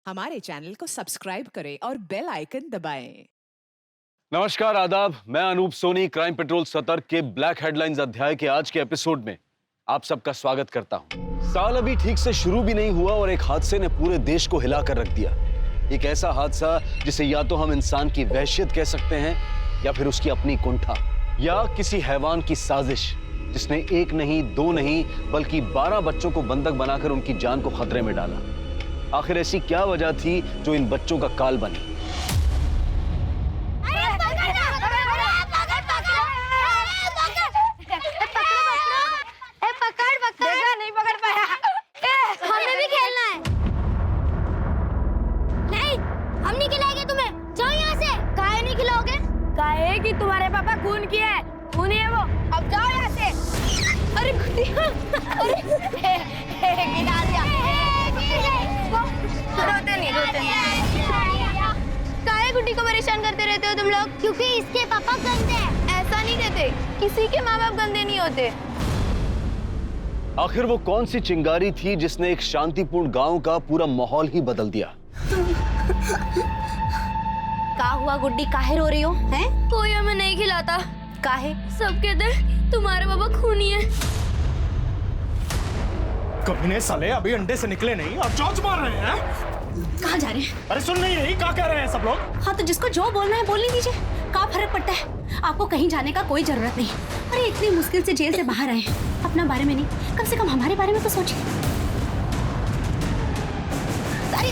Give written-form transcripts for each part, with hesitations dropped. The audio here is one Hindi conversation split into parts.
हमारे चैनल को सब्सक्राइब करें और बेल आइकन दबाएं। नमस्कार, आदाब। मैं अनूप सोनी क्राइम पेट्रोल सतर्क के ब्लैक हेडलाइंस अध्याय के आज के एपिसोड में आप सबका स्वागत करता हूं। साल अभी ठीक से शुरू भी नहीं हुआ और एक हादसे ने पूरे देश को हिलाकर रख दिया। एक ऐसा हादसा जिसे या तो हम इंसान की वहशियत कह सकते हैं या फिर उसकी अपनी कुंठा, या किसी हैवान की साजिश जिसने एक नहीं, दो नहीं, बल्कि 12 बच्चों को बंधक बनाकर उनकी जान को खतरे में डाला। आखिर ऐसी क्या वजह थी जो इन बच्चों का काल बनी? नहीं पकड़ पाया। हमें भी खेलना है। नहीं, हम नहीं खिलाएंगे तुम्हें। जाओ यहाँ से। काहे नहीं खिलाओगे? काहे कि तुम्हारे पापा खून किए हैं। खून ही है वो। अब जाओ यहाँ से। अरे गुड़िया, अरे गिरा दिया। रोते नहीं। काहे गुड्डी को परेशान करते रहते हो तुम लोग? क्योंकि इसके पापा गंदे हैं। ऐसा नहीं कहते, किसी के माँ बाप गंदे नहीं होते। आखिर वो कौन सी चिंगारी थी जिसने एक शांतिपूर्ण गांव का पूरा माहौल ही बदल दिया? का हुआ गुड्डी, काहे रो रही हो? हैं? कोई हमें नहीं खिलाता। काहे? सब कहते हैं तुम्हारे बाबा खूनी है। कमीने साले अभी अंडे से निकले नहीं और चौंच मार रहे हैं। कहाँ जा रहे हैं? अरे सुन नहीं रही, क्या कह रहे हैं सब लोग? हाँ तो जिसको जो बोलना है बोलने दीजिए। क्या फर्क पड़ता है? आपको कहीं जाने का कोई जरूरत नहीं। अरे इतनी मुश्किल से जेल से बाहर आए, अपना बारे में नहीं, कम से कम हमारे बारे में तो सोचिए। अरे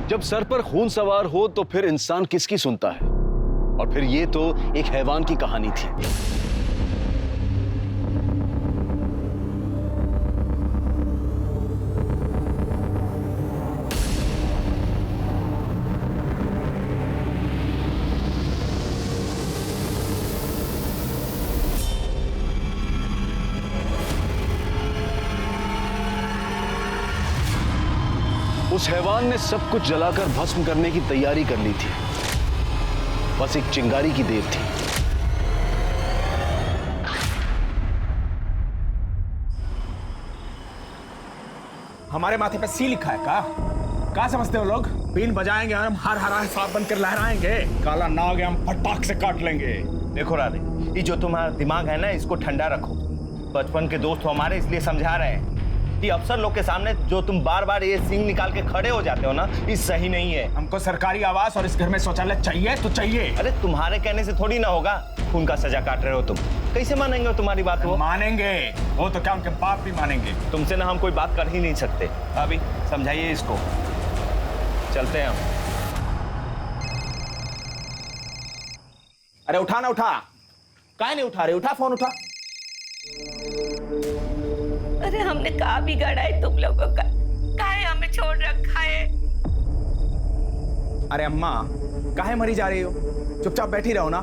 जब सर पर खून सवार हो तो फिर इंसान किसकी सुनता है? और फिर ये तो एक हैवान की कहानी थी। उस हैवान ने सब कुछ जलाकर भस्म करने की तैयारी कर ली थी। बस एक चिंगारी की देर थी। हमारे माथे पे सी लिखा है क्या समझते हो लोग? बीन बजाएंगे हम, हर हरा सांप बनकर लहराएंगे। काला नाग है, हम फटाक से काट लेंगे। देखो राधे, ये जो तुम्हारा दिमाग है ना, इसको ठंडा रखो। बचपन के दोस्त हो हमारे, इसलिए समझा रहे हैं कि अफसर लोग के सामने जो तुम बार बार ये सिंग निकाल के खड़े हो जाते हो ना, ये सही नहीं है। हमको सरकारी आवास और इस घर में शौचालय चाहिए तो चाहिए। अरे तुम्हारे कहने से थोड़ी ना होगा। खून का सजा काट रहे हो तुम, कैसे मानेंगे तुम्हारी बात? वो मानेंगे, वो तो क्या उनके बाप भी मानेंगे। तुमसे ना हम कोई बात कर ही नहीं सकते। अभी समझाइए इसको, चलते हैं हम। अरे उठा ना, उठा। काहे नहीं उठा रहे? उठा फोन, उठा। अरे हमने कहा बिगाड़ा है तुम लोगों का? काहे हमें छोड़ रखा है? अरे अम्मा, काहे मरी जा रही हो? चुपचाप बैठी रहो ना।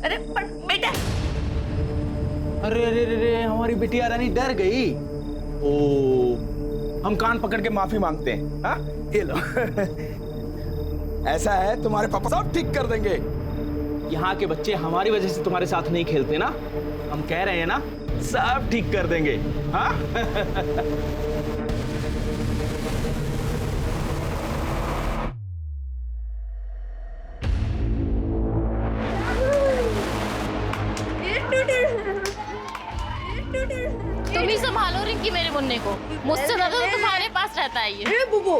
अरे पर बेटा। अरे अरे अरे, हमारी बिटिया रानी डर गई। ओ, हम कान पकड़ के माफी मांगते हैं। हाँ, ये लो। ऐसा है, तुम्हारे पापा सब ठीक कर देंगे। यहाँ के बच्चे हमारी वजह से तुम्हारे साथ नहीं खेलते ना, हम कह रहे हैं ना, सब ठीक कर देंगे। हाँ? तुम ही संभालो रिंकी मेरे मुन्ने को। मुझसे ज्यादा तो तुम्हारे पास रहता है ये। बुबू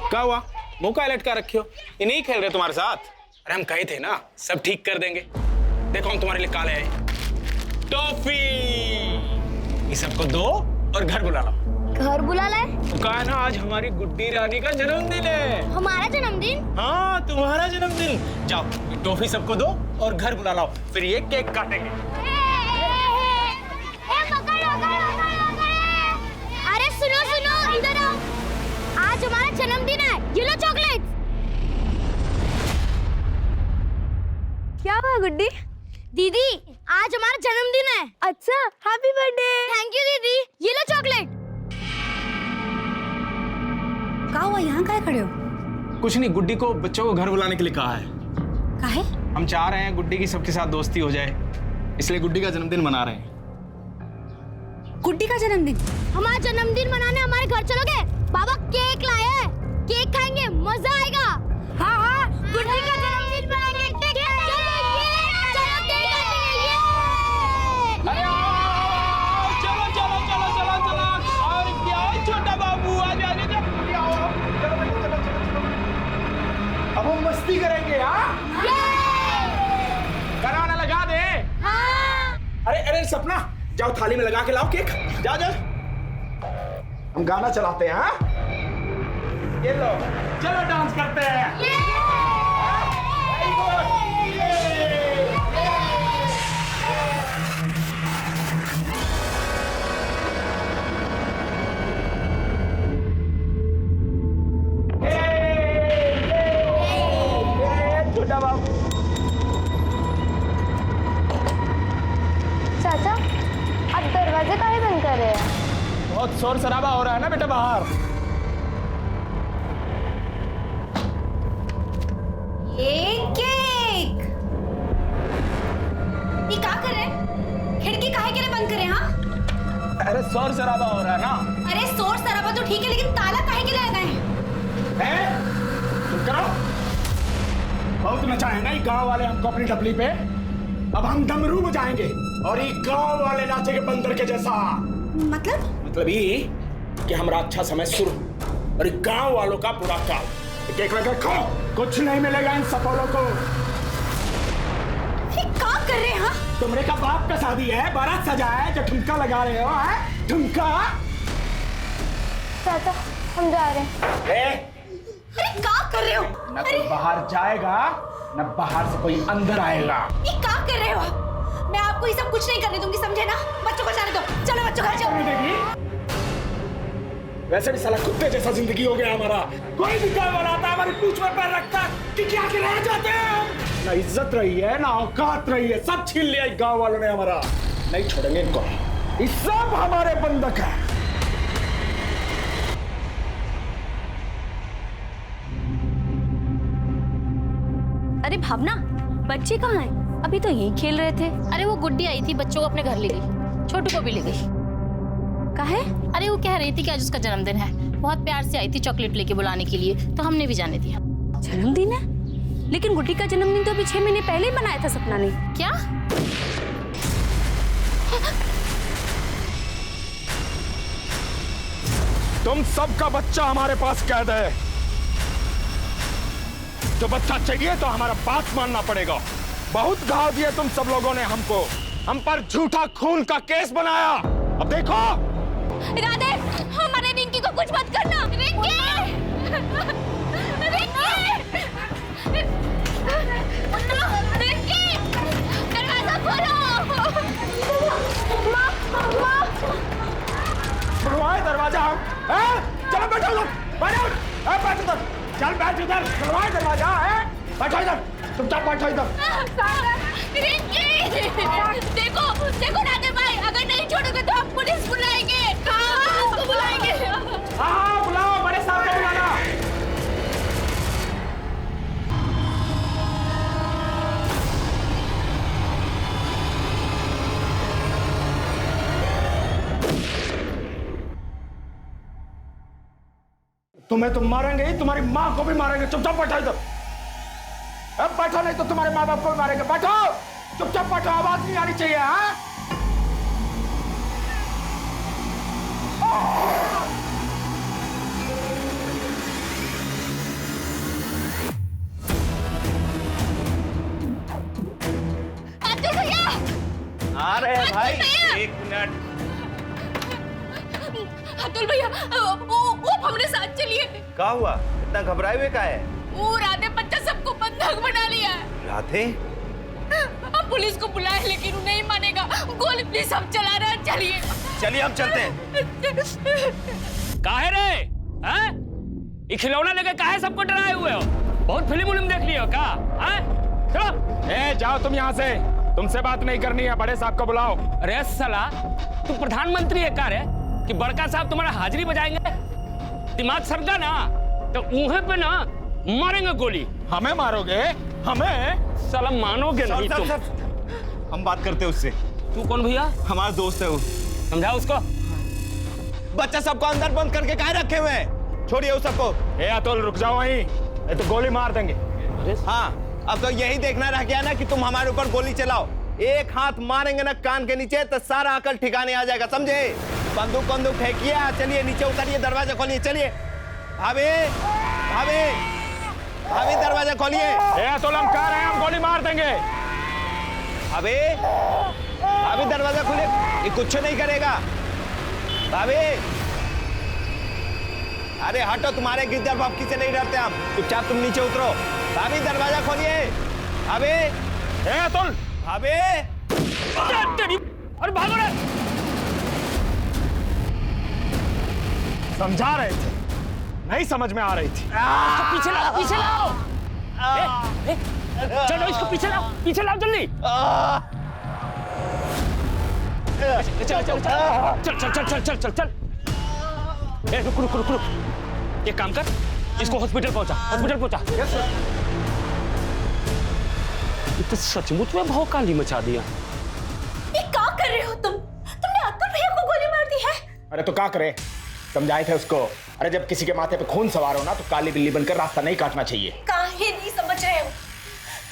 क्या हुआ? मुंह का लटका रखे हो? ये नहीं खेल रहे तुम्हारे साथ? अरे हम कहे थे ना, सब ठीक कर देंगे। देखो हम तुम्हारे लिए काले हैं टॉफी। ये सबको दो और घर बुला लो। घर बुला लाए? तो कहा ना, आज हमारी गुड्डी रानी का जन्मदिन है। हमारा जन्मदिन? हाँ, तुम्हारा जन्मदिन। जाओ, ये टॉफी सबको दो और घर बुला लाओ, फिर ये केक काटेंगे। अरे सुनो सुनो, इधर आओ। आज हमारा जन्मदिन है, ये लो चॉकलेट। क्या हुआ गुड्डी? दीदी, आज हमारा जन्मदिन है। अच्छा, हैप्पी बर्थडे। थैंक यू दीदी, ये लो चॉकलेट। क्या हुआ, यहाँ काहे खड़े हो? कुछ नहीं, गुड्डी को बच्चों को घर बुलाने के लिए कहा है। काहे? हम चाह रहे हैं गुड्डी की सबके साथ दोस्ती हो जाए। इसलिए गुड्डी का जन्मदिन मना रहे हैं। गुड्डी का जन्मदिन? हमारा जन्मदिन मनाने हमारे घर चलोगे? बाबा केक लाए हैं, केक खाएंगे, मजा आएगा। हाँ हाँ, गुड्डी का जन्मदिन मनाएंगे। चलो केक काटेंगे। अरे आओ, चलो चलो चलो चलो चलो। और क्या है छोटा बाबू, आज आज गुड्डी आओ। चलो चलो चलो चलो। अब हम मस्ती करेंगे। हाँ गाना लगा दे। अरे अरे सपना, जाओ थाली में लगा के लाओ केक। जाओ जाओ, हम गाना चलाते हैं। हाँ ये लो, चलो डांस करते हैं। Very good. छोटा बाबू। चाचा, आप दरवाजे काहे बंद कर रहे हैं? बहुत शोर शराबा हो रहा है ना बेटा बाहर। ये केक ये क्या कर रहे हैं? खिड़की काहे के लिए बंद करे? हाँ अरे शोर शराबा हो रहा है ना। अरे शोर शराबा तो ठीक है, लेकिन ताला काहे के लिए लगाए हैं? चुप करो। बहुत नचाए ना ये गांव वाले हमको अपनी टपली पे। अब हम डमरू बजाएंगे और ये गांव वाले नाचेंगे बंदर के जैसा। मतलब ये कि हमारा अच्छा समय शुरू और ये गांव वालों का पूरा काल। केक लगा खाओ, कुछ नहीं मिलेगा इन सफलों को। ये क्या कर रहे हैं? हाँ तुमरे का बाप का शादी है, बारात सजा है, जो ठुमका लगा रहे हो। है ठुमका। चाचा, हम जा रहे हैं। अरे क्या कर रहे हो? न कोई बाहर जाएगा न बाहर से कोई अंदर आएगा। ये क्या कर रहे हो? मैं आपको ये सब कुछ नहीं करने दूंगी, समझे ना? बच्चों को जाने दो। चलो बच्चों घर चलो। वैसे भी साला कुत्ते जैसा जिंदगी हो गया हमारा। कोई भी काम वाला आता है हमारी पूंछ में पैर रखता है कि क्या के रह जाते हैं। ना इज्जत रही है ना औकात रही है, सब छीन लिया गांव वालों ने हमारा। नहीं छोड़ेंगे इनको, ये सब हमारे बंधक है। अरे भावना, बच्चे कहाँ हैं? अभी तो यहीं खेल रहे थे। अरे वो गुड्डी आई थी, बच्चों को अपने घर ले गई, छोटू को भी ले गई। काहे? अरे वो कह रही थी कि आज उसका जन्मदिन है, बहुत प्यार से आई थी चॉकलेट लेके बुलाने के लिए, तो हमने भी जाने दिया। जन्मदिन है? लेकिन गुड्डी का जन्मदिन तो अभी 6 महीने पहले ही मनाया था सपना ने। क्या? तुम सबका बच्चा हमारे पास कैद है। जो बच्चा चाहिए तो हमारा बात मानना पड़ेगा। बहुत घाव दिए तुम सब लोगों ने हमको, हम पर झूठा खून का केस बनाया। अब देखो। राधे, हमारे रिंकी को कुछ मत करना। रिंकी! रिंकी! दरवाजा खोलो। माँ, माँ। खुलवाए दरवाजा। चलो बैठो उधर, बैठो। बैठ उधर, चल बैठ उधर। खुलवाए दरवाजा। बैठो इधर, चुपचाप बैठो इधर। रिंकी! देखो देखो राधे भाई, अगर नहीं छोड़ोगे तो हम पुलिस बुलाएंगे। पुलिस को बुलाएंगे। हाँ बुलाओ, बड़े साहब को बुलाना। तुम्हें तो मारेंगे ही, तुम्हारी माँ को भी मारेंगे। चुपचाप बैठो इधर। अब बैठो, नहीं तो तुम्हारे माँ बाप को भी मारेंगे। बैठो, चुपचाप बैठो, आवाज नहीं आनी चाहिए। हाँ अतुल भैया! आ रहे हैं भाई, एक मिनट। अतुल भैया, वो हमरे साथ चलिए। क्या हुआ? इतना घबराए हुए का है? वो राधे बच्चा सबको बंधक बना लिया है। राधे? हम पुलिस को बुलाए लेकिन वो नहीं मानेगा। गोली प्लीज हम चला रहे हैं, चलिए। चलिए हम चलते हैं। काहे रे? हैं? ये खिलौना लेके काहे सबको डराए हुए हो? बहुत फिल्म देख लियो का? हैं? चलो। जाओ तुम यहाँ से, तुमसे बात नहीं करनी है। बड़े साहब को बुलाओ। अरे साला, तू प्रधानमंत्री है का रे? कि बड़का साहब तुम्हारा हाजिरी बजाएंगे? दिमाग सरका ना तो ऊहे पे ना मारेंगे गोली। हमें मारोगे? हमें? साला मानोगे नहीं तुम। हम बात करते हैं उससे। तू कौन भैया? हमारा दोस्त है वो। समझा उसको। बच्चा सबको अंदर बंद करके काहे रखे हुए हैं? छोड़िए उस सबको। ए अतुल रुक जाओ वहीं, ये तो गोली मार देंगे। हाँ, अब तो यही देखना रह गया ना कि तुम हमारे ऊपर गोली चलाओ। एक हाथ मारेंगे ना कान के नीचे तो सारा अकल ठिकाने आ जाएगा, समझे? बंदूक फेंकिए, चलिए नीचे उतरिए, दरवाजा खोलिए, चलिए। भाभी भाभी भाभी दरवाजा खोलिए। ए अतुल हम कह रहे हैं, हम गोली मार देंगे। भाभी भाभी दरवाजा खोलिए, ये कुछ नहीं करेगा। भाभी अरे हटो, तुम्हारे गिद्दर भपकी से नहीं डरते हम, चुपचाप तुम नीचे उतरो। भाभी दरवाजा खोलिए। भाभी ए अतुल, भाभी और भागो रे। समझा रहे थे, नहीं समझ में आ रही थी। पीछे लाओ, पीछे लाओ। चलो इसको पीछे लाओ जल्दी। चल चल चल चल चल चल चल चल चल। ए रुक रुक रुक रुक, एक काम कर, इसको हॉस्पिटल पहुंचा। तो सचमुच में भौकाली मचा दिया। ये क्या कर रहे हो तुमने अतुल भैया को गोली मार दी है। अरे तो क्या करे, समझाए थे उसको। अरे जब किसी के माथे पे खून सवार हो ना तो काली बिल्ली बनकर रास्ता नहीं काटना चाहिए। काहे नहीं समझ रहे हो?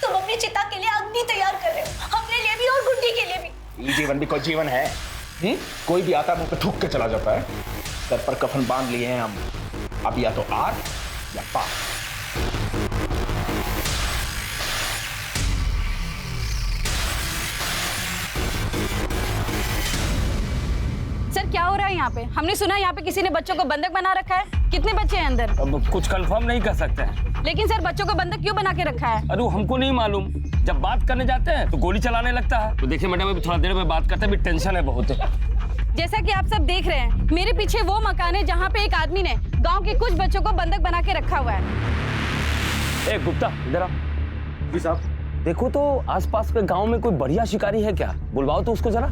तुम अपनी चिता के लिए अग्नि तैयार कर रहे हो, अपने लिए भी और गुड्डी के लिए भी। ये जीवन भी कोई जीवन है? कोई भी आता मुंह पे थूक के चला जाता है। सर पर कफन बांध लिए हैं हम, अब या तो आर या पार। सर क्या हो रहा है यहाँ पे? हमने सुना यहाँ पे किसी ने बच्चों को बंधक बना रखा है। कितने बच्चे हैं अंदर? अब कुछ कंफर्म नहीं कर सकते हैं। लेकिन सर बच्चों को बंधक क्यों बना के रखा है? अरे वो हमको नहीं मालूम, जब बात करने जाते हैं तो गोली चलाने लगता है। तो देखिए मैडम, अभी थोड़ा देर में बात करते हैं, अभी टेंशन है बहुत। जैसा कि आप सब देख रहे हैं, मेरे पीछे वो मकान है जहाँ पे एक आदमी ने गाँव के कुछ बच्चों को बंधक बना के रखा हुआ है। ए गुप्ता इधर आ। जी साहब। देखो तो आसपास के गांव में कोई बढ़िया शिकारी है क्या? बुलवाओ तो उसको जरा,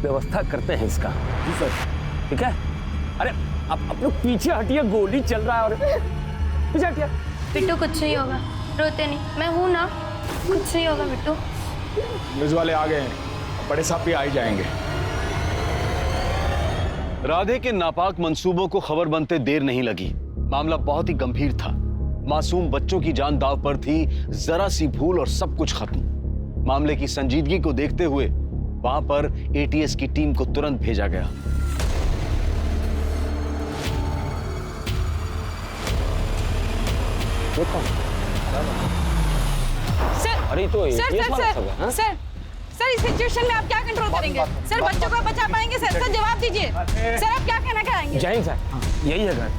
व्यवस्था करते हैं इसका। जी सर। ठीक है। अरे आप लोग पीछे हटिए, गोली चल रहा है। और पीछे हटिए। बिट्टू कुछ नहीं होगा, रोते नहीं, मैं हूँ ना, कुछ नहीं होगा बिट्टू। न्यूज वाले आ गए हैं, बड़े साहब भी आ ही जाएंगे। राधे के नापाक मंसूबों को खबर बनते देर नहीं लगी। मामला बहुत ही गंभीर था। मासूम बच्चों की जान दांव पर थी, जरा सी भूल और सब कुछ खत्म। मामले की संजीदगी को देखते हुए वहां पर एटीएस की टीम को तुरंत भेजा गया। सर अरे तो सर इस सिचुएशन में आप क्या कंट्रोल करेंगे? सर बच्चों को बचा पाएंगे? सर जवाब दीजिए। सर आप क्या कहना चाहेंगे? जय हिंद सर। यही है घर।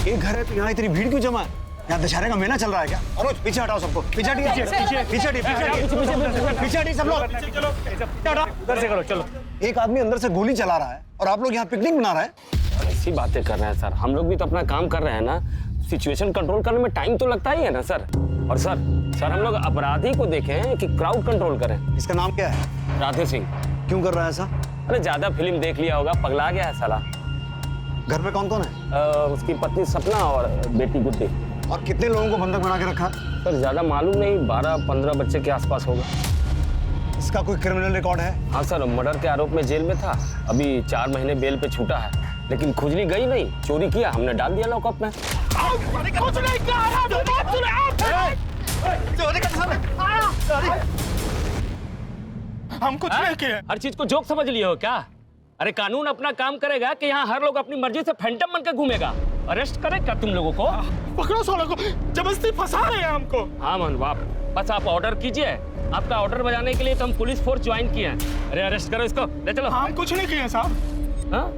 एक घर है तो यहाँ इतनी भीड़ क्यों जमा है? यहाँ दशहरे का मेला चल रहा है क्या? अरुण पीछे हटाओ सबको, पीछे हटिए सब लोग, उधर से करो, चलो। एक आदमी अंदर से गोली चला रहा है और आप लोग यहाँ पिकनिक मना रहे हैं। ऐसी बातें कर रहे हैं सर, हम लोग भी तो अपना काम कर रहे हैं ना। सिचुएशन कंट्रोल करने में टाइम तो लगता ही है ना सर। और सर हम लोग अपराधी को देखें कि क्राउड कंट्रोल करें। इसका नाम क्या है? राधे सिंह। क्यों कर रहा है ऐसा? अरे ज्यादा फिल्म देख लिया होगा, पगला गया है साला। घर में कौन कौन है? उसकी पत्नी सपना और बेटी गुड्डी। और कितने लोगों को बंधक बना के रखा है? सर ज्यादा मालूम नहीं, 12-15 बच्चे के आसपास होगा। इसका कोई क्रिमिनल रिकॉर्ड है? हाँ सर, मर्डर के आरोप में जेल में था, अभी 4 महीने बेल पे छूटा है। लेकिन खुजली गई नहीं, चोरी किया, हमने डाल दिया लॉकअप में। हम कुछ नहीं किए। हर चीज को जोक समझ लिए हो क्या? अरे कानून अपना काम करेगा कि यहाँ हर लोग अपनी मर्जी से फैंटम बनकर घूमेगा? अरेस्ट करे क्या तुम लोगों को? पकड़ो सालों को, जबरदस्ती फंसा रहे हैं हमको। हाँ मन बाप, बस आप ऑर्डर कीजिए। आपका ऑर्डर बजाने के लिए तो हम पुलिस फोर्स ज्वाइन किए हैं। अरे अरेस्ट करो इसको, ले चलो। हम कुछ नहीं किए साहब। हाँ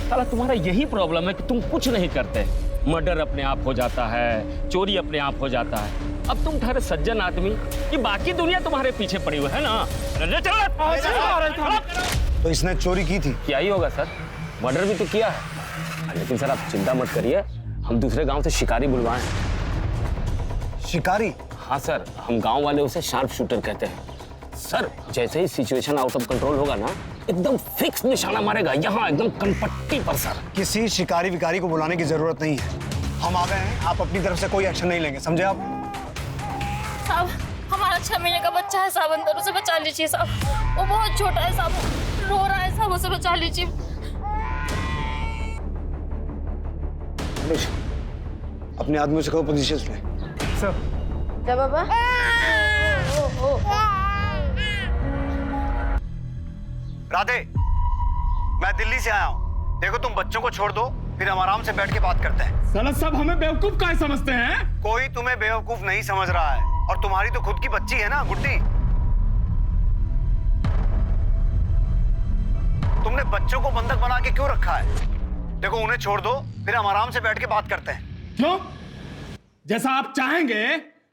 साला, तुम्हारा यही प्रॉब्लम है कि तुम कुछ नहीं करते। मर्डर अपने आप हो जाता है, चोरी अपने आप हो जाता है। अब तुम ठहरे सज्जन आदमी, ये बाकी दुनिया तुम्हारे पीछे पड़ी हुई है ना। ले चलो। तो इसने चोरी की थी? क्या ही होगा सर, मर्डर भी तो किया है। लेकिन सर आप चिंता मत करिए, हम दूसरे गांव से शिकारी बुलवाए। शिकारी? हाँ सर, हम गांव वाले उसे शार्प शूटर कहते हैं। सर जैसे ही सिचुएशन आउट ऑफ कंट्रोल होगा ना, एकदम फिक्स निशाना मारेगा, यहाँ एकदम कनपट्टी पर सर। किसी शिकारी विकारी को बुलाने की जरूरत नहीं है, हम आ गए हैं। आप अपनी तरफ से कोई एक्शन नहीं लेंगे, समझे आप? साहब हमारा 5-6 महीने का बच्चा है साहब अंदर, उसे बचा लीजिए साहब। वो बहुत छोटा है साहब, रो रहा है साहब, उसे बचा लीजिए। अपने आदमियों से कहो पोजीशन ले। क्या बाबा? राधे, मैं दिल्ली से आया हूँ। देखो तुम बच्चों को छोड़ दो, फिर हम आराम से बैठ के बात करते हैं। साला सब हमें बेवकूफ काहे समझते हैं? कोई तुम्हें बेवकूफ नहीं समझ रहा है, और तुम्हारी तो खुद की बच्ची है ना गुड्डी। तुमने बच्चों को बंधक बना के क्यों रखा है? देखो उन्हें छोड़ दो, फिर हम आराम से बैठ के बात करते हैं। क्यों? जैसा आप चाहेंगे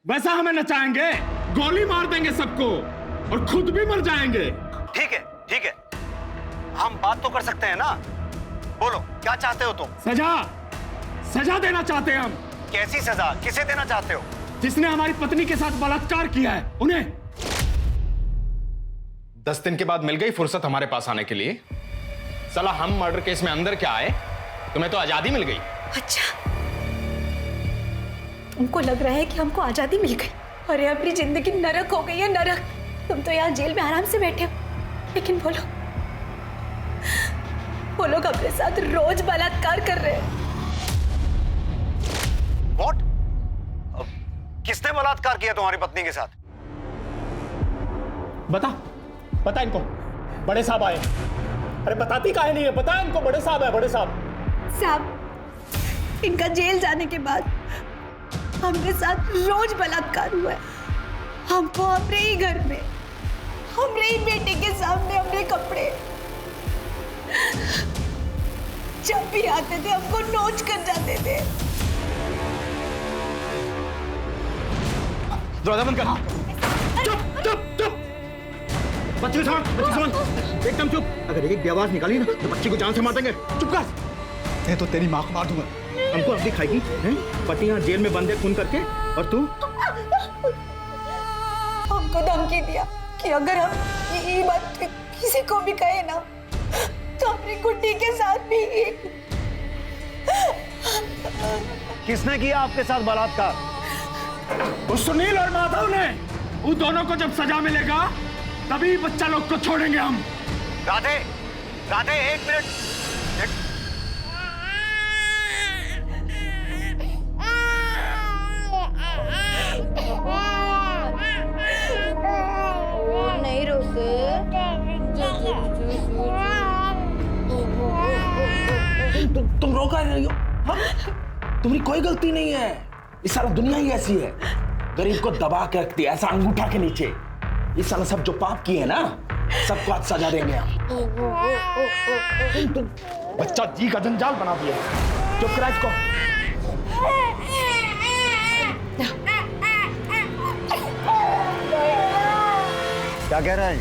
वैसा हमें नचाएंगे, गोली मार देंगे सबको और खुद भी मर जाएंगे। ठीक है, ठीक है, हम बात तो कर सकते हैं ना। बोलो क्या चाहते हो तुम? सजा देना चाहते हैं हम। कैसी सजा? किसे देना चाहते हो? जिसने हमारी पत्नी के साथ बलात्कार किया है उन्हें। 10 दिन के बाद मिल गई फुर्सत हमारे पास आने के लिए। साला हम मर्डर केस में अंदर क्या आए, तुम्हें तो आजादी मिल गई। अच्छा, तुमको लग रहा है कि हमको आजादी मिल गई? अरे अपनी जिंदगी नरक हो गई है, नरक। तुम तो यहाँ जेल में आराम से बैठे हो, लेकिन वो लोग अपने साथ रोज बलात्कार कर रहे हैं। What? किसने बलात्कार किया तुम्हारी पत्नी के साथ? बता इनको। बड़े साहब आए। अरे बताती काहे नहीं है? बता इनको, बड़े साहब है, बड़े साहब, इनका जेल जाने के बाद हमरे साथ रोज बलात्कार हुआ है। हमको हमरे ही घर में, हमरे ही बेटे के सामने हमरे कपड़े, जब भी आते थे हमको नोच कर जाते थे। दरवाजा बंद कर। चुप। बच्ची समझ, एकदम चुप। अगर एक भी आवाज निकाली ना तो बच्ची को जान से मार देंगे। चुप कर। मैं तो तेरी माँ को मार दूंगा। हमको अब दिखाएगी पति यहाँ जेल में बंद है खून करके, और तू? हमको धमकी दिया कि अगर हम ये बात किसी को भी कहे ना तो अपनी गुड्डी के साथ भी। किसने किया आपके साथ बलात्कार? उस सुनील और माधव ने। उन दोनों को जब सजा मिलेगा तभी बच्चा लोग को छोड़ेंगे हम। राधे, एक मिनट। नहीं रोके। तुम रोका नहीं हो? तुम्हारी कोई गलती नहीं है। इस सारा दुनिया ही ऐसी है, गरीब को दबा के रखती है, ऐसा अंगूठा के नीचे। इस साला सब जो पाप किए ना, सबको आज सजा देंगे हम। बच्चा जी का जंजाल बना दिया। चुप करा इसको। क्या कह रहा है?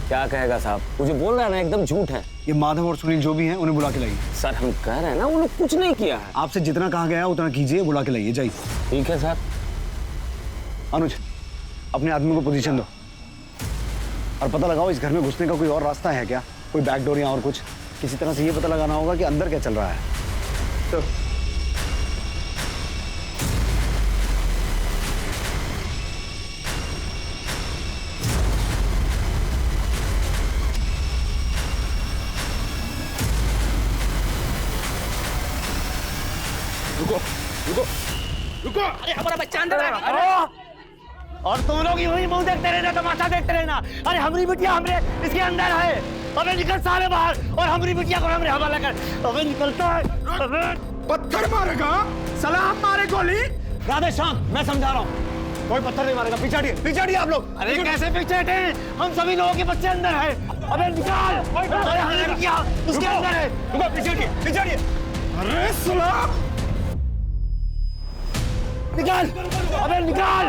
क्या कहेगा साहब? मुझे बोल रहा है ना, एकदम झूठ है। ये माधव और सुनील जो भी हैं उन्हें बुला के लाइए। सर हम कह रहे हैं ना, वो लोग कुछ नहीं किया है। आपसे जितना कहा गया है उतना कीजिए, बुला के लाइए, जाइए। ठीक है सर। अनुज, अपने आदमी को पोजीशन दो और पता लगाओ इस घर में घुसने का कोई और रास्ता है क्या, कोई बैक डोर या और कुछ। किसी तरह से ये पता लगाना होगा कि अंदर क्या चल रहा है। तो रुको। अरे हमारा बच्चा अंदर है। और तुम लोग यूं ही मुंह देखते रहना, तमाशा देखते रहना। अरे हमारी बिटिया हमरे इसके अंदर है। अबे निकल सारे बाहर, और हमारी बिटिया को हमरे हवाला कर। अबे निकलता है। अबे पत्थर मारेगा साला, हम मारे गोली। राधे शांत, मैं समझा रहा हूँ। कोई पत्थर नहीं मारेगा। पीछे आप लोग। अरे कैसे पीछे हटे? हम सभी लोगों के बच्चे अंदर है। अबे निकाल। अरे हमारी बिटिया उसके अंदर है। रुको, पीछे हटिए। अरे साला निकाल। अबे निकाल।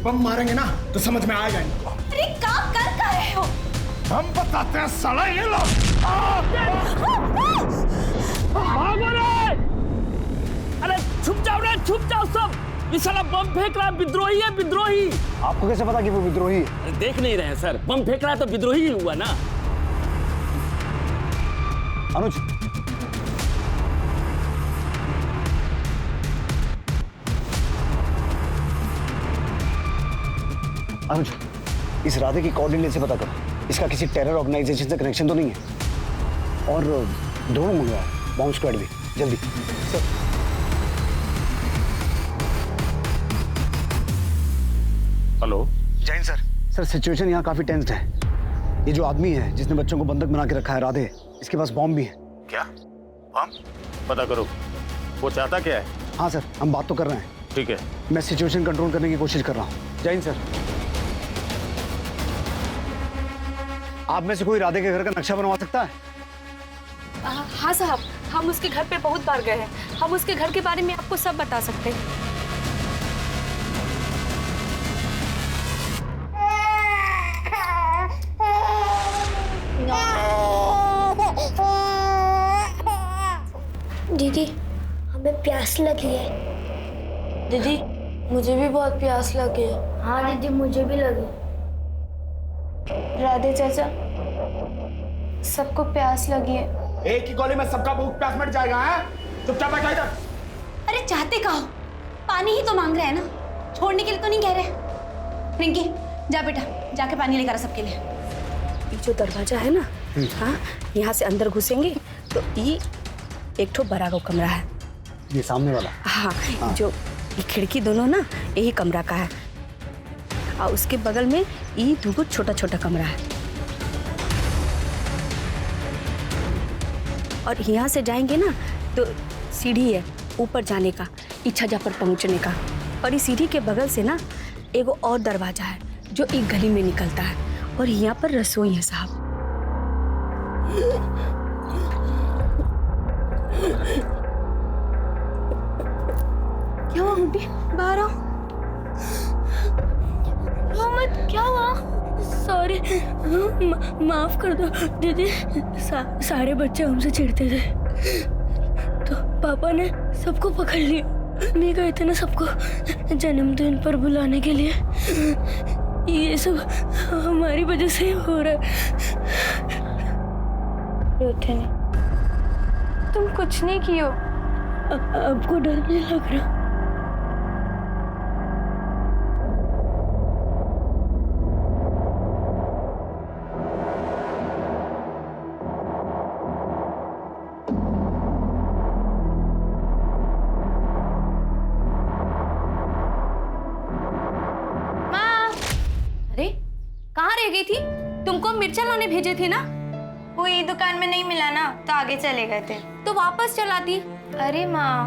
बम मारेंगे ना तो समझ में आएगा इनको। अरे काम कर रहे हो? हम बताते हैं साला, ये लो। भागो रे! अरे छुप जाओ सब। ये साला बम फेंक रहा है, विद्रोही है, विद्रोही। आपको कैसे पता कि वो विद्रोही है? अरे देख नहीं रहे हैं सर, बम फेंक रहा है तो विद्रोही ही हुआ ना। अनुज, अनुज, इस राधे की कोऑर्डिनेट से पता करो, इसका किसी टेरर ऑर्गेनाइजेशन से कनेक्शन तो नहीं है। और दोनों मंगवाओ, बॉम्ब स्क्वाड भी, जल्दी। Hello. Jain sir. Sir situation यहाँ काफी टेंस्ड है। ये जो आदमी है जिसने बच्चों को बंधक बना के रखा है राधे, इसके पास बॉम्ब भी है। क्या बॉम्ब? पता करो वो चाहता क्या है। हाँ सर, हम बात तो कर रहे हैं। ठीक है, मैं सिचुएशन कंट्रोल करने की कोशिश कर रहा हूँ। जैन सर, आप में से कोई राधे के घर का नक्शा बनवा सकता है? हाँ साहब, हम उसके घर पे बहुत बार गए हैं। हम उसके घर के बारे में आपको सब बता सकते हैं। दीदी, हमें प्यास लगी है। दीदी, मुझे भी बहुत प्यास लगी है। हाँ दीदी, मुझे भी लगी। राधे चाचा, सबको प्यास लगी है। एक ही गोली में सबका भूख प्यास मिट जाएगा। है चुपचाप बैठा इधर। अरे चाहते का हो? पानी ही तो मांग रहे हैं ना, छोड़ने के लिए तो नहीं कह रहे। रिंकी, जा बेटा, जाके पानी लेकर आ सबके लिए। ये जो दरवाजा है ना, हाँ, यहाँ से अंदर घुसेंगे तो ये एक ठो बड़ा का कमरा है। ये सामने वाला? हाँ, जो ये खिड़की दोनों ना यही कमरा का है। और उसके बगल में ये दो छोटा छोटा कमरा है। और यहाँ से जाएंगे ना तो सीढ़ी है ऊपर जाने का, इच्छा जा पर पहुँचने का। और इस सीढ़ी के बगल से ना एगो और दरवाजा है जो एक गली में निकलता है। और यहाँ पर रसोई है साहब। क्या हुआ गुड्डी? बाहर आओ। मोहम्मद, क्या हुआ? सॉरी, माफ कर दो दीदी। सारे बच्चे हमसे चिढ़ते थे तो पापा ने सबको पकड़ लिया। मैं गए थे ना सबको जन्मदिन पर बुलाने के लिए। ये सब हमारी वजह से हो रहा है। रोते नहीं, तुम कुछ नहीं कियो। आपको डर नहीं लग रहा? अरे कहाँ रह गई थी? तुमको मिर्चा लाने भेजे थे ना? कोई दुकान में नहीं मिला ना तो आगे चले गए थे। तो वापस चला दी। अरे माँ,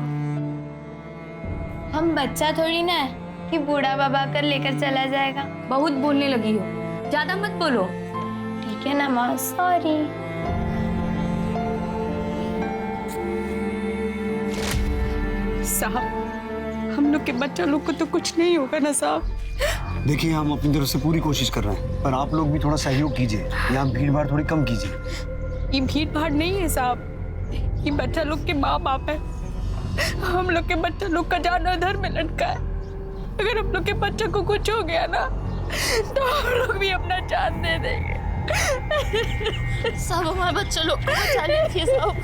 हम बच्चा थोड़ी ना है कि बूढ़ा बाबा कर लेकर चला जाएगा। बहुत बोलने लगी हो, ज्यादा मत बोलो। ठीक है ना माँ, सॉरी। साहब, हम लोग के बच्चा लोग को तो कुछ नहीं होगा ना साहब? देखिए, हम अपनी तरफ से पूरी कोशिश कर रहे हैं, पर आप लोग भी थोड़ा सहयोग कीजिए। यहाँ भीड़ भाड़ थोड़ी कम कीजिए। ये भीड़ भाड़ नहीं है साहब, ये बच्चा लोग के माँ बाप है। हम लोग के बच्चा लोग का जान उधर में लटका है। अगर हम लोग के बच्चे को कुछ हो गया ना तो हम लोग भी अपना जान दे देंगे। सब हमारे बच्चे लोग को बचा लीजिए साहब।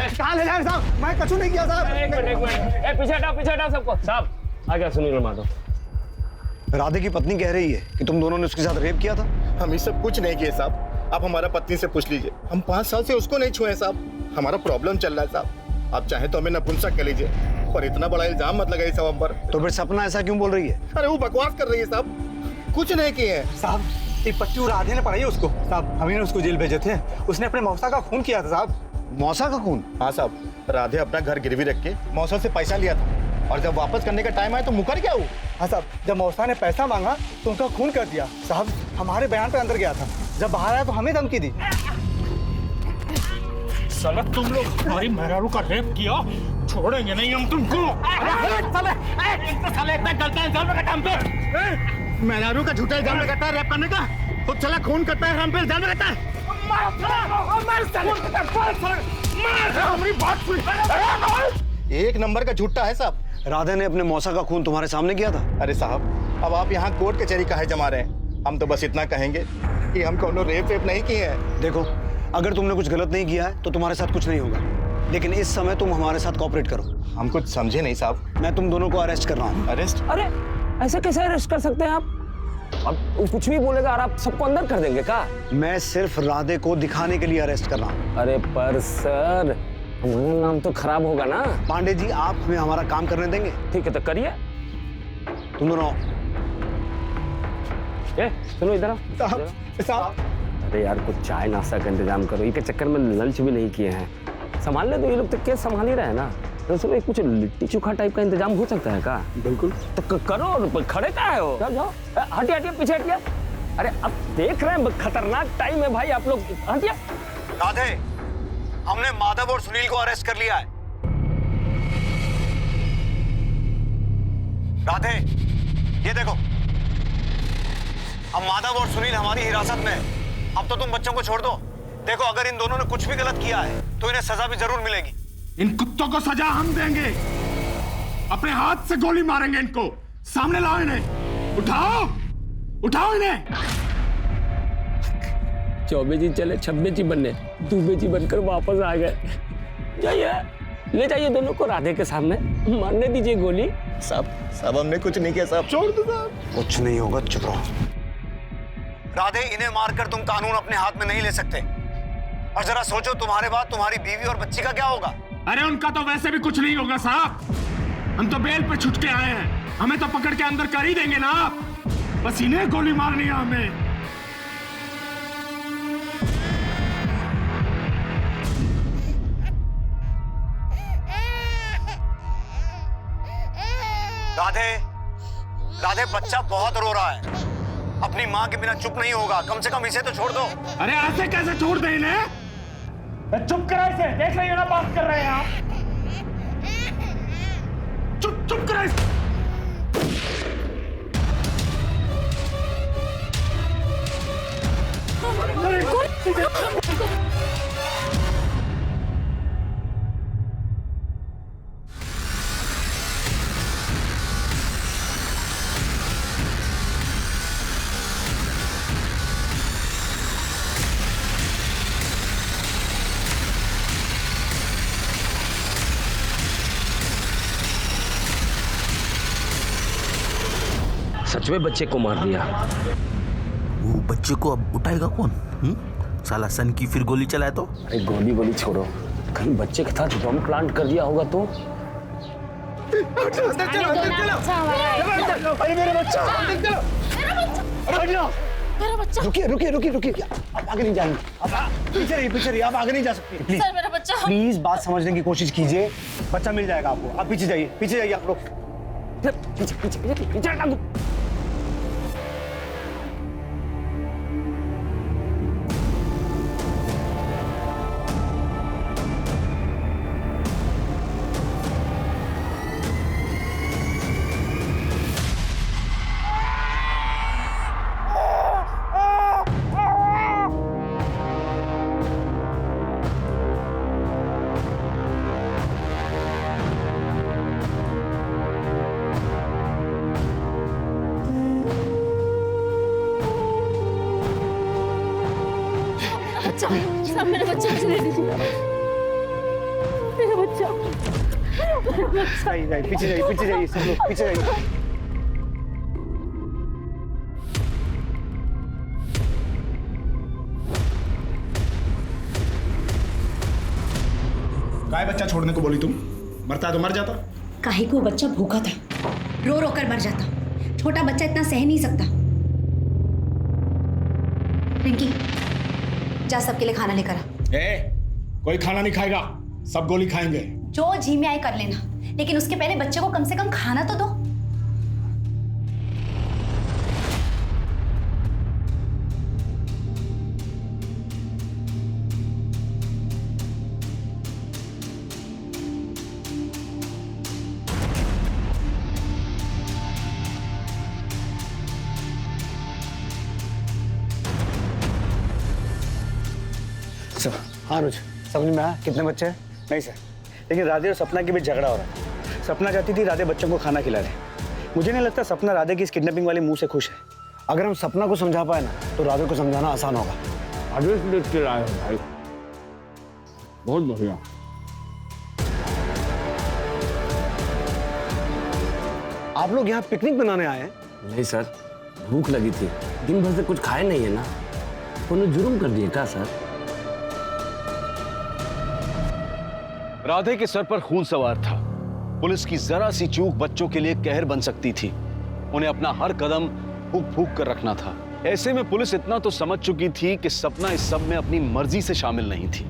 कहाँ ले जाए साहब? मैं कछु नहीं किया साहब। एक मिनट, पीछे हटाओ सबको। साहब आ गया सुनील माधव। राधे की पत्नी कह रही है कि तुम दोनों ने उसके साथ रेप किया था। हम ये सब कुछ नहीं किए साहब। आप हमारा पत्नी से पूछ लीजिए। हम 5 साल से उसको नहीं छुए साहब। हमारा प्रॉब्लम चल रहा है साहब। आप चाहे तो हमें नपुंसक कह लीजिए, पर इतना बड़ा इल्जाम मत लगाइए साहब हम पर। तो फिर सपना ऐसा क्यों बोल रही है? अरे वो बकवास कर रही है साहब, कुछ नहीं किए हैं साहब। ये पट्टी राधे ने पढ़ाई है उसको साहब। हम ही ने उसको जेल भेजे थे। उसने अपने मौसा का खून किया था साहब। मौसा का खून? हाँ साहब, राधे अपना घर गिरवी रख के मौसा से पैसा लिया था और जब वापस करने का टाइम आया तो मुकर गया वो। हाँ साहब, जब मौसा ने पैसा मांगा तो उनका खून कर दिया साहब। हमारे बयान पे अंदर गया था, जब बाहर आया तो हमें धमकी दी। साला तुम लोग हमारी मेहरारू का रेप किया, छोड़ेंगे नहीं हम तुमको। मेहरारू का झूठा इल्जाम लगाता है रेप करने का, खुद साला खून करता है, हम पे इल्जाम लगाता है। एक नंबर का झूठा है साहब। राधे ने अपने मौसा का खून तुम्हारे सामने किया था? अरे साहब, अब आप यहाँ कोर्ट कचहरी काहे जमा रहे हैं? हम तो बस इतना कहेंगे कि हम कोनो रेप वेप नहीं किए हैं। देखो, अगर तुमने कुछ गलत नहीं किया है तो तुम्हारे साथ कुछ नहीं होगा, लेकिन इस समय तुम हमारे साथ कोऑपरेट करो। हम कुछ समझे नहीं साहब। मैं तुम दोनों को अरेस्ट कर रहा हूँ। अरेस्ट? अरे ऐसे कैसे अरेस्ट कर सकते हैं आप? अब वो कुछ भी बोलेगा और आप सबको अंदर कर देंगे क्या? मैं सिर्फ राधे को दिखाने के लिए अरेस्ट कर रहा हूँ। अरे पर सर, हमारा नाम तो खराब होगा ना। पांडे जी, आप हमें हमारा काम करने देंगे? ठीक है तो करिए। तुम दोनों सुनो इधर आओ। साहब अरे यार कुछ चाय नाश्ता का इंतजाम करो, इनके चक्कर में लंच भी नहीं किए हैं। संभाल ले तो ये लोग तो केस संभाल ही रहे हैं ना। तो सुनो कुछ लिट्टी चोखा टाइप का इंतजाम हो सकता है क्या? बिल्कुल। तो करो, खड़े क्या है हो? जाओ जाओ, हटिए हटिए पीछे हटिए। अरे अब देख रहे हैं खतरनाक टाइम है भाई, आप लोग हटिए। राधे, हमने माधव और सुनील को अरेस्ट कर लिया है। राधे, ये देखो, अब माधव और सुनील हमारी हिरासत में है। अब तो तुम बच्चों को छोड़ दो। देखो, अगर इन दोनों ने कुछ भी गलत किया है तो इन्हें सजा भी जरूर मिलेगी। इन कुत्तों को सजा हम देंगे, अपने हाथ से गोली मारेंगे इनको। सामने लाओ इन्हें, उठाओ उठाओ इन्हें। चौबे जी चले छब्बे जी बनने, दूबे जी बनकर वापस आ गए। जाइए, ले जाइए दोनों को राधे के सामने, मारने दीजिए गोली। साहब हमने कुछ नहीं किया साहब। छोड़ दो साहब। कुछ नहीं होगा, चुप रहो। राधे, इन्हें मारकर तुम कानून अपने हाथ में नहीं ले सकते। और जरा सोचो, तुम्हारे बाद तुम्हारी बीवी और बच्ची का क्या होगा? अरे उनका तो वैसे भी कुछ नहीं होगा साहब, हम तो बेल पे छुट के आए हैं, हमें तो पकड़ के अंदर कर ही देंगे ना आप। बस इन्हें गोली मारनी है हमें। राधे, राधे, बच्चा बहुत रो रहा है, अपनी माँ के बिना चुप नहीं होगा। कम से कम इसे तो छोड़ दो। अरे ऐसे कैसे छोड़ दे इन्हें? चुप करा इसे, देख रही हो ना बात कर रहे हैं आप। चुप चुप करा इसे। सच में बच्चे को मार दिया। वो बच्चे को अब उठाएगा कौन? साला सन की फिर गोली चलाए तो? अरे गोली छोड़ो, कहीं बच्चे के साथ बम प्लांट कर दिया होगा तो? अरे मेरा बच्चा! मेरा बच्चा! रुकिए, आप आगे नहीं जाएंगे। आप पीछे रहिए, आप आगे नहीं जा सकती। प्लीज सर मेरा बच्चा! प्लीज बात समझने की कोशिश कीजिए, बच्चा मिल जाएगा आपको। आप पीछे जाइए आप लोग। पीछे सब मेरा बच्चा मेरा बच्चा पीछे जाइए सब लोग, पीछे जाइए। काय बच्चा छोड़ने को बोली तुम? मरता तो मर जाता। काहे को बच्चा भूखा था, रो रो कर मर जाता। छोटा बच्चा इतना सह नहीं सकता। रिंकी, जा सबके लिए खाना लेकर आ। कोई खाना नहीं खाएगा, सब गोली खाएंगे। जो जी में आए कर लेना, लेकिन उसके पहले बच्चे को कम से कम खाना तो दो। सर, हाँ अनुज, समझ में आया कितने बच्चे हैं? नहीं सर, लेकिन राधे और सपना के बीच झगड़ा हो रहा है। सपना चाहती थी राधे बच्चों को खाना खिला दे। मुझे नहीं लगता सपना राधे की इस किडनैपिंग वाली मुंह से खुश है। अगर हम सपना को समझा पाए ना तो राधे को समझाना आसान होगा। आदेश देख के आए हो भाई, बहुत बढ़िया। आप लोग यहाँ पिकनिक मनाने आए हैं? नहीं सर, भूख लगी थी, दिन भर से कुछ खाए नहीं है ना, उन्होंने जुर्म कर दिया क्या सर? राधे के सर पर खून सवार था। पुलिस की जरा सी चूक बच्चों के लिए कहर बन सकती थी। उन्हें अपना हर कदम फूक फूक कर रखना था। ऐसे में पुलिस इतना तो समझ चुकी थी कि सपना इस सब में अपनी मर्जी से शामिल नहीं थी।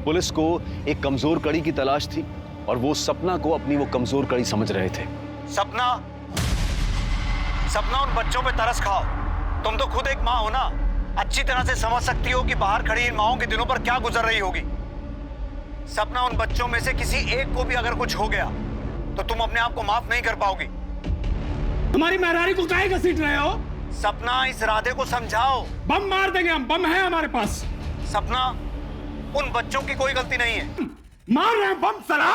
पुलिस को एक कमजोर कड़ी की तलाश थी और वो सपना को अपनी वो कमजोर कड़ी समझ रहे थे। सपना उन बच्चों पे तरस खाओ। तुम तो खुद एक माँ हो ना, अच्छी तरह से समझ सकती हो कि बाहर खड़ी इन माओं के दिनों पर क्या गुजर रही होगी। सपना, उन बच्चों में से किसी एक को भी अगर कुछ हो गया तो तुम अपने आप को माफ नहीं कर पाओगी। तुम्हारी मेहरारी को काहे घसीट रहे हो? सपना, इस राधे को समझाओ। बम मार देंगे हम, बम है हमारे पास। सपना, उन बच्चों की कोई गलती नहीं है। मार रहे हैं बम सला।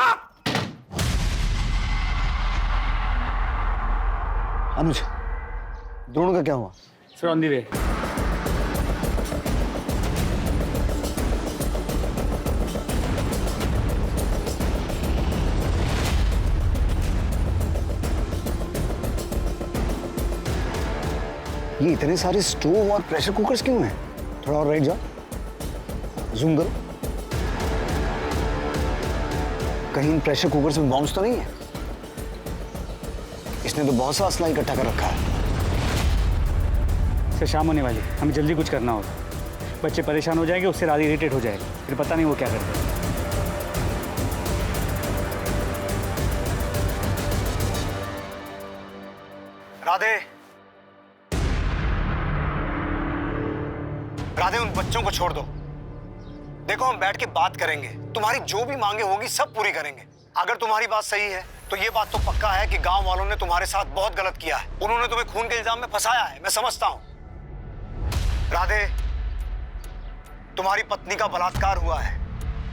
अनुज, द्रोण का क्या हुआ? Sir on the way. ये इतने सारे स्टोव और प्रेशर कुकर्स क्यों हैं? थोड़ा और राइट जाओ, जूम करो। कहीं इन प्रेशर कुकर्स में बॉम्ब्स तो नहीं है? इसने तो बहुत सा असला इकट्ठा कर रखा है। सर शाम होने वाली, हमें जल्दी कुछ करना होगा। बच्चे परेशान हो जाएंगे, उससे राधे इरिटेट हो जाएगा, फिर पता नहीं वो क्या करते हैं। राधे, राधे, उन बच्चों को छोड़ दो। देखो, हम बैठ के बात करेंगे, तुम्हारी जो भी मांगे होगी सब पूरी करेंगे। अगर तुम्हारी बात सही है तो ये बात तो पक्का है कि गांव वालों ने तुम्हारे साथ बहुत गलत किया है। उन्होंने तुम्हें खून के इल्जाम में फंसाया है, मैं समझता हूं। राधे, तुम्हारी पत्नी का बलात्कार हुआ है,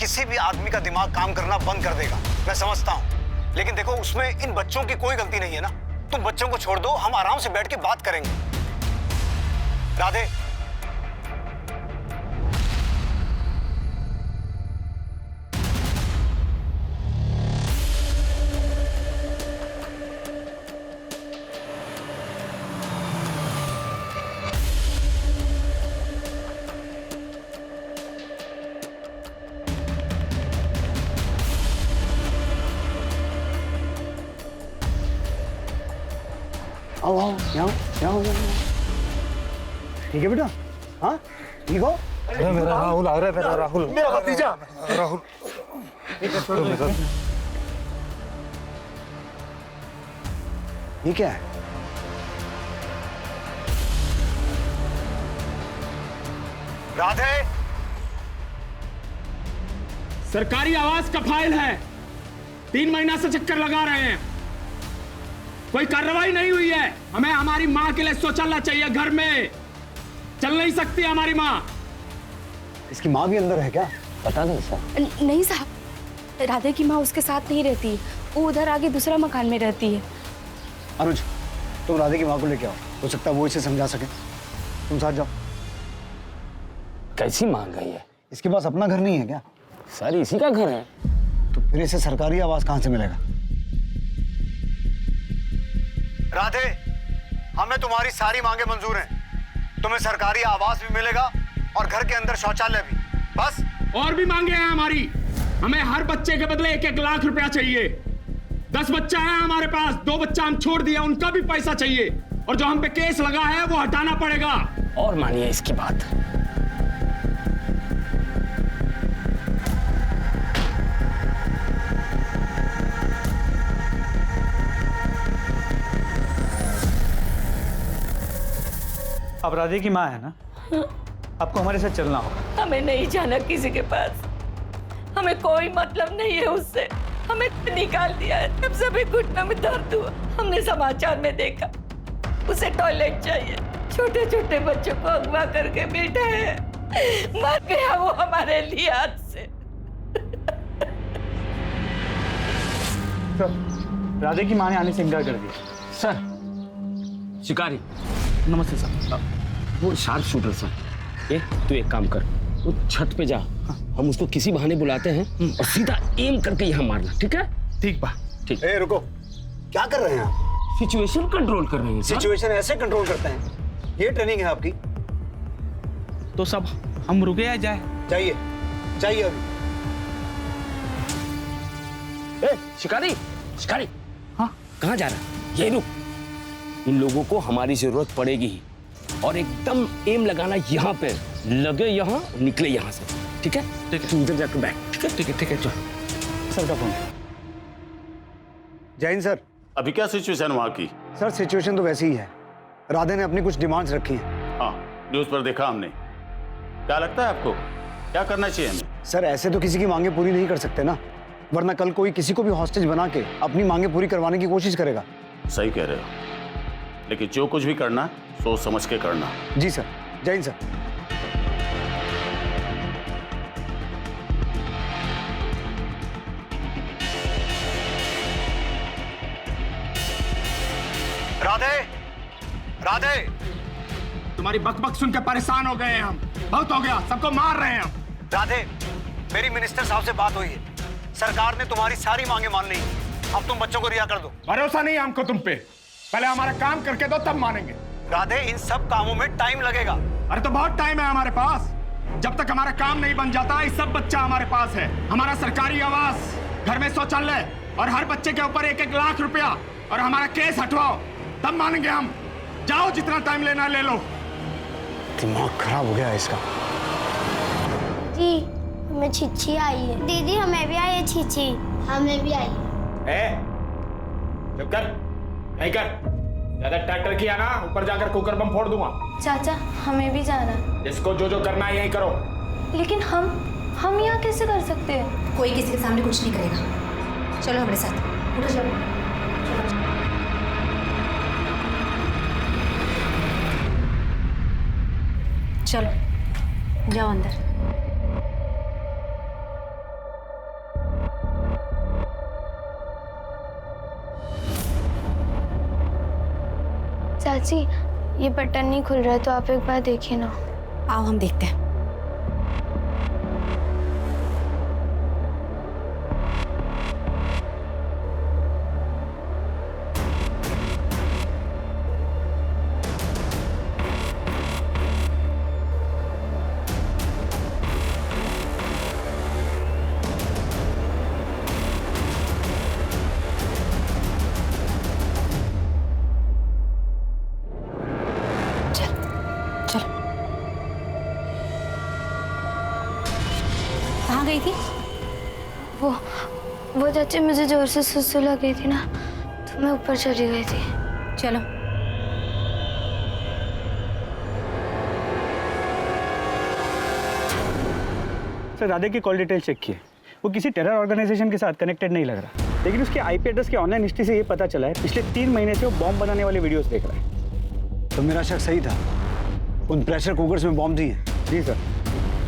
किसी भी आदमी का दिमाग काम करना बंद कर देगा, मैं समझता हूं। लेकिन देखो, उसमें इन बच्चों की कोई गलती नहीं है ना। तुम बच्चों को छोड़ दो, हम आराम से बैठ के बात करेंगे। राधे, आओ, यहाँ ठीक है बेटा? हाँ ठीक हो? अरे मेरा राहुल आ रहा है, मेरा राहुल, मेरा भतीजा राहुल। ये क्या है? राधे, सरकारी आवास का फाइल है, 3 महीना से चक्कर लगा रहे हैं, कोई कार्रवाई नहीं हुई है। हमें हमारी माँ के लिए शौचालय चाहिए, घर में चल नहीं सकती हमारी माँ। इसकी माँ भी अंदर है क्या? पता नहीं सर। नहीं साहब, राधे की माँ उसके साथ नहीं रहती, वो उधर आगे दूसरा मकान में रहती है। अनुज, तुम राधे की माँ को लेके आओ, हो सकता है वो इसे समझा सके। तुम साथ जाओ। कैसी मांग गई है? इसके पास अपना घर नहीं है क्या? सर इसी का घर है। तो फिर इसे सरकारी आवास कहाँ से मिलेगा? राधे, हमें तुम्हारी सारी मांगे मंजूर हैं। तुम्हें सरकारी आवास भी मिलेगा और घर के अंदर शौचालय भी। बस और भी मांगे हैं हमारी। हमें हर बच्चे के बदले 1-1 लाख रुपया चाहिए। 10 बच्चा है हमारे पास, 2 बच्चा हम छोड़ दिया, उनका भी पैसा चाहिए। और जो हम पे केस लगा है वो हटाना पड़ेगा। और मानिए इसकी बात। आप राधे की माँ है ना? आपको हमारे साथ चलना होगा। हमें नहीं जाना किसी के पास, हमें कोई मतलब नहीं है उससे। हमें निकाल दिया है, तब से भी घुटनों में दर्द हुआ। हमने समाचार में देखा उसे टॉयलेट चाहिए, छोटे छोटे बच्चों को अगवा करके बैठा है, मर गया वो हमारे लिए हाथ से। राधे की माँ ने आने से इनकार कर दिया। सर शिकारी नमस्ते सर। वो शार्प शूटर सर, तू एक काम कर, वो छत पे जा, हम उसको किसी बहाने बुलाते हैं और सीधा एम करके यहाँ मारना, ठीक है? ठीक बा। ठीक। ए रुको, क्या कर रहे हैं आप? सिचुएशन कंट्रोल कर रहे हैं सर। सिचुएशन ऐसे कंट्रोल करते हैं? ये ट्रेनिंग है आपकी? तो सब हम रुके या जाए? चाहिए अभी। शिकारी, शिकारी, हाँ कहाँ जा रहा है? ये रुक, इन लोगों को हमारी जरूरत पड़ेगी ही, और एकदम एम लगाना यहाँ पे, लगे यहाँ निकले यहाँ से, ठीक है? ठीक है। तू उधर जाकर बैठ, ठीक है? ठीक है, ठीक है, चल। सर का फोन। जय हिंद सर। अभी क्या सिचुएशन वहाँ की? सर सिचुएशन तो वैसी ही है, राधे ने अपनी कुछ डिमांड्स रखी हैं। हाँ, न्यूज़ पर देखा हमने। क्या लगता है आपको, क्या करना चाहिए हमें? सर ऐसे तो किसी की मांगे पूरी नहीं कर सकते ना, वरना कल कोई किसी को भी हॉस्टेज बना के अपनी मांगे पूरी करवाने की कोशिश करेगा। सही कह रहे हो, लेकिन जो कुछ भी करना सोच समझ के करना। जी सर। जय हिंद सर। राधे, तुम्हारी बकबक सुन के परेशान हो गए हैं हम। बहुत हो गया, सबको मार रहे हैं हम। राधे, मेरी मिनिस्टर साहब से बात हुई है, सरकार ने तुम्हारी सारी मांगे मान ली, अब तुम बच्चों को रिहा कर दो। भरोसा नहीं हमको तुम पे, पहले हमारा काम करके दो तब मानेंगे। राधे, इन सब कामों में टाइम लगेगा। अरे तो बहुत टाइम है हमारे पास, जब तक हमारा काम नहीं बन जाता ये सब बच्चा हमारे पास है। हमारा सरकारी आवास, घर में शौचालय और हर बच्चे के ऊपर 1-1 लाख रुपया, और हमारा केस हटवाओ तब मानेंगे हम। जाओ, जितना टाइम लेना ले लो। दिमाग खराब हो गया है इसका। जी हमें छिछी आई है। दीदी हमें भी आई है छिछी। हमें भी आई है। चुप कर, नहीं कर, ज्यादा ट्रैक्टर किया ना ऊपर जाकर कुकर बम फोड़ दूंगा। चाचा हमें भी जाना है। जिसको जो करना है यही करो। लेकिन हम यहाँ कैसे कर सकते हैं? कोई किसी के सामने कुछ नहीं करेगा, चलो हमारे साथ। उठो चलो। चलो जाओ अंदर। चाची ये बटन नहीं खुल रहा है, तो आप एक बार देखिए ना। आओ हम देखते हैं। कहाँ गई थी? वो चाची मुझे जोर से सुसु लग गई थी ना, तो मैं ऊपर चली गई थी। चलो। सर राधे की कॉल डिटेल चेक किए, वो किसी टेरर ऑर्गेनाइजेशन के साथ कनेक्टेड नहीं लग रहा, लेकिन उसके आईपी एड्रेस के ऑनलाइन हिस्ट्री से ये पता चला है पिछले 3 महीने से वो बॉम्ब बनाने वाले वीडियोस देख रहा है। तो मेरा शक सही था, उन प्रेशर कुकर्स में बॉम्ब दिए। जी सर,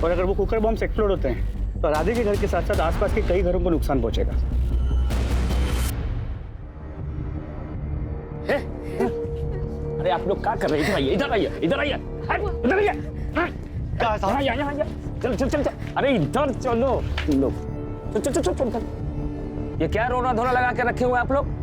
और अगर वो कुकर बॉम्ब एक्सप्लोड होते हैं तो राधे के घर के साथ साथ आसपास के कई घरों को नुकसान पहुंचेगा। अरे आप लोग क्या कर रहे हैं? इधर आइए, इधर आइए, इधर आइए। चल चल चल चल, अरे इधर चलो तुम लोग, चल चल चल चल। ये क्या रोना धोना लगा के रखे हुए आप लोग?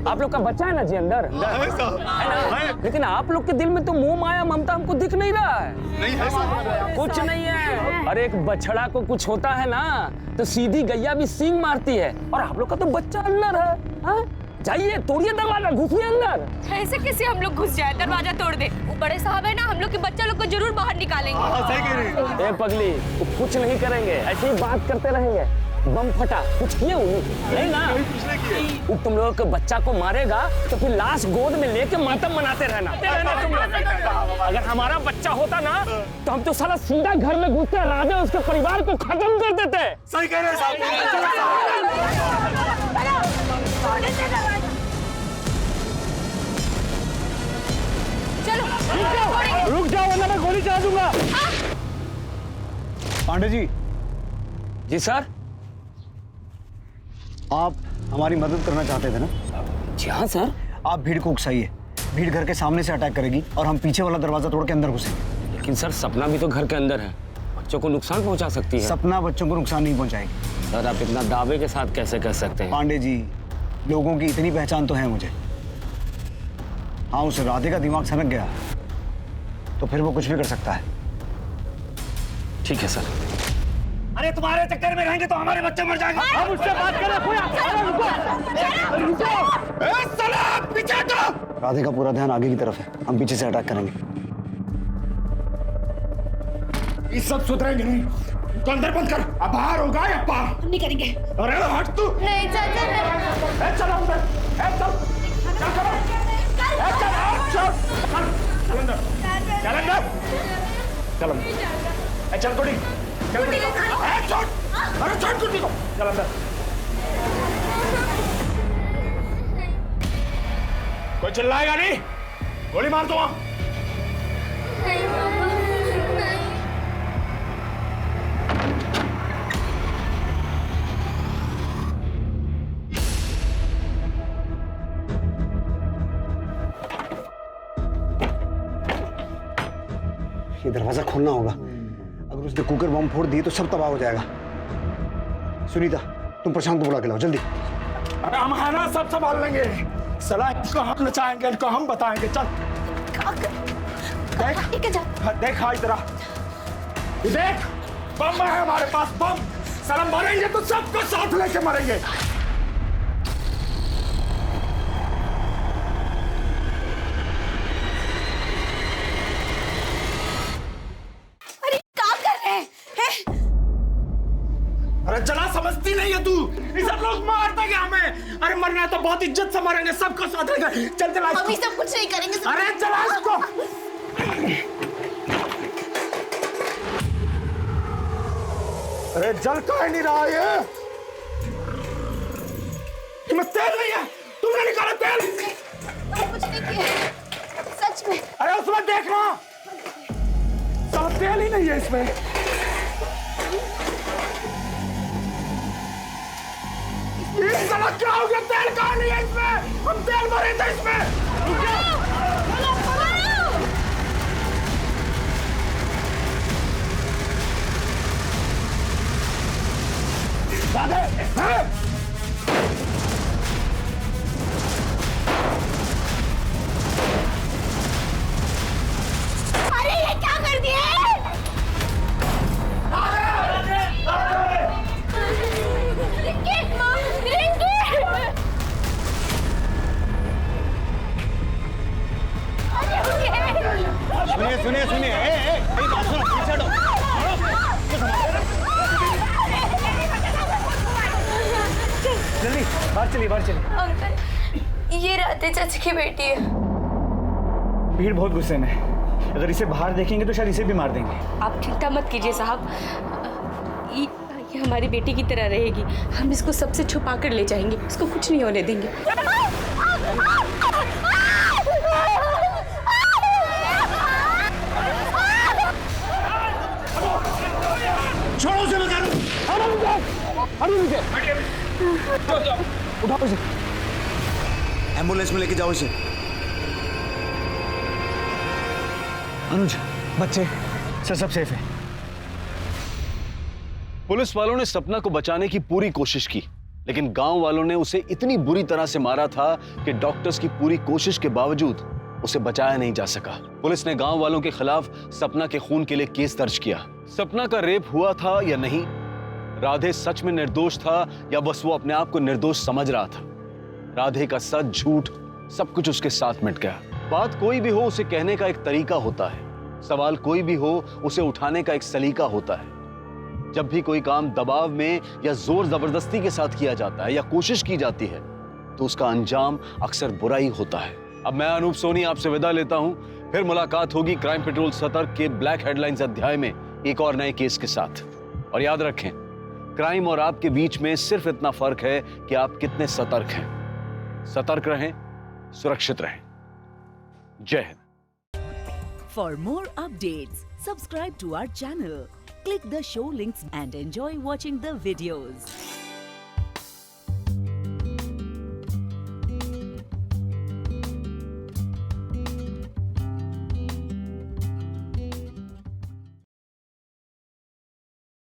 आप लोग का बच्चा है ना जी अंदर, है ना? लेकिन आप लोग के दिल में तो मोह माया ममता हमको दिख नहीं रहा है। नहीं है, कुछ नहीं है। अरे एक बछड़ा को कुछ होता है ना तो सीधी गैया भी सींग मारती है, और आप लोग का तो बच्चा अंदर है। हाँ? जाइए तोड़िए दरवाजा, घुसिए अंदर। ऐसे कैसे हम लोग घुस जाए, दरवाजा तोड़ दे? वो बड़े साहब है ना, हम लोग के बच्चा लोग को जरूर बाहर निकालेंगे। सही कह रही है। ए पगली, वो कुछ नहीं करेंगे, ऐसे ही बात करते रहेंगे। बम फटा, कुछ किए नहीं ना? वो तुम लोगों के बच्चा को मारेगा तो फिर लाश गोद में लेके मातम मनाते रहना तुम लोग। अगर हमारा बच्चा होता ना तो हम तो साला सीधा घर में घुसते, राधे उसके परिवार को खत्म कर देते। सही कह रहे हैं चलो रुक जाओ वरना मैं गोली चला दूंगा। पांडे जी। जी सर। आप हमारी मदद करना चाहते थे ना? जी हाँ सर। आप भीड़ को उकसाइए, भीड़ घर के सामने से अटैक करेगी और हम पीछे वाला दरवाजा तोड़ के अंदर घुसेंगे। लेकिन सर सपना भी तो घर के अंदर है, बच्चों को नुकसान पहुंचा सकती है। सपना बच्चों को नुकसान नहीं पहुंचाएगी। सर आप इतना दावे के साथ कैसे कह सकते हैं? पांडे जी, लोगों की इतनी पहचान तो है मुझे। हाँ, उस राधे का दिमाग सनक गया तो फिर वो कुछ भी कर सकता है। ठीक है सर। अरे तुम्हारे चक्कर में रहेंगे तो हमारे बच्चे मर जाएंगे। हम उससे बात करें। पीछे हटो। राधे का पूरा ध्यान आगे की तरफ है, हम पीछे से अटैक करेंगे। ये सब सुधरेंगे नहीं, तो अंदर बंद कर। अब बाहर होगा या बाहर? हम नहीं करेंगे। अरे हट तू। नहीं चाचा नहीं। चल अंदर, चल चल कुड़ी, अरे छोड़ कुड़ी को, चल अंदर। कोई चिल्लाएगा नहीं, गोली मार दूंगा। ये दरवाजा खोलना होगा। अगर उसने कुकर बम फोड़ दिए तो सब तबाह हो जाएगा। सुनीता, तुम प्रशांत को बुला के लाओ जल्दी। अरे हम है ना, सब संभाल लेंगे। सलाह इसको हम नचाएंगे, इनको हम बताएंगे। चल देख हाँ इधर आ। देख बम है हमारे पास, बम। साला मरेंगे तो सबको साथ लेके मरेंगे। अरे चला, समझती नहीं है तू? ये सब लोग मारते क्या हमें? अरे मरना है तो बहुत इज्जत से मरेंगे, सबको साथ लेकर। चल चला इसको। हम सब कुछ नहीं करेंगे। अरे चला इसको। अरे जल का नहीं रहा ये? इसमें तेल नहीं है, तुमने निकाला तेल? कुछ नहीं किया सच में। अरे उसमें देखना, सब तेल ही नहीं है इसमें। इस साला क्या हो गया? तेल कहाँ नहीं है इसमें? हम तेल भरे थे इसमें। अरे ये क्या कर दिए? सुनिए सुनिए सुनिए, बात सुनो, पीछे हटो। जल्दी बाहर चलिए, बाहर चलिए। अंकल, ये राधे चाचा की बेटी है। भीड़ बहुत गुस्से में है, अगर इसे बाहर देखेंगे तो शायद इसे भी मार देंगे। आप चिंता मत कीजिए साहब, ये हमारी बेटी की तरह रहेगी। हम इसको सबसे छुपा कर ले जाएंगे, इसको कुछ नहीं होने देंगे। छोड़ो उसे, बचा लो। उठाओ इसे, एम्बुलेंस में लेके जाओ इसे। अनुज, बच्चे सर सब सेफ है। पुलिस वालों ने सपना को बचाने की पूरी कोशिश की, लेकिन गांव वालों ने उसे इतनी बुरी तरह से मारा था कि डॉक्टर्स की पूरी कोशिश के बावजूद उसे बचाया नहीं जा सका। पुलिस ने गांव वालों के खिलाफ सपना के खून के लिए केस दर्ज किया। सपना का रेप हुआ था या नहीं, राधे सच में निर्दोष था या बस वो अपने आप को निर्दोष समझ रहा था, राधे का सच झूठ सब कुछ उसके साथ मिट गया। बात कोई भी हो, उसे कहने का एक तरीका होता है। सवाल कोई भी हो, उसे उठाने का एक सलीका होता है। जब भी कोई काम दबाव में या जोर जबरदस्ती के साथ किया जाता है या कोशिश की जाती है तो उसका अंजाम अक्सर बुरा ही होता है। अब मैं अनूप सोनी आपसे विदा लेता हूं, फिर मुलाकात होगी क्राइम पेट्रोल सतर्क के ब्लैक हेडलाइंस अध्याय में एक और नए केस के साथ। और याद रखें, क्राइम और आपके बीच में सिर्फ इतना फर्क है कि आप कितने सतर्क हैं। सतर्क रहें, सुरक्षित रहें। जय Hind. For more updates, subscribe to our channel, click the show links and enjoy watching the videos.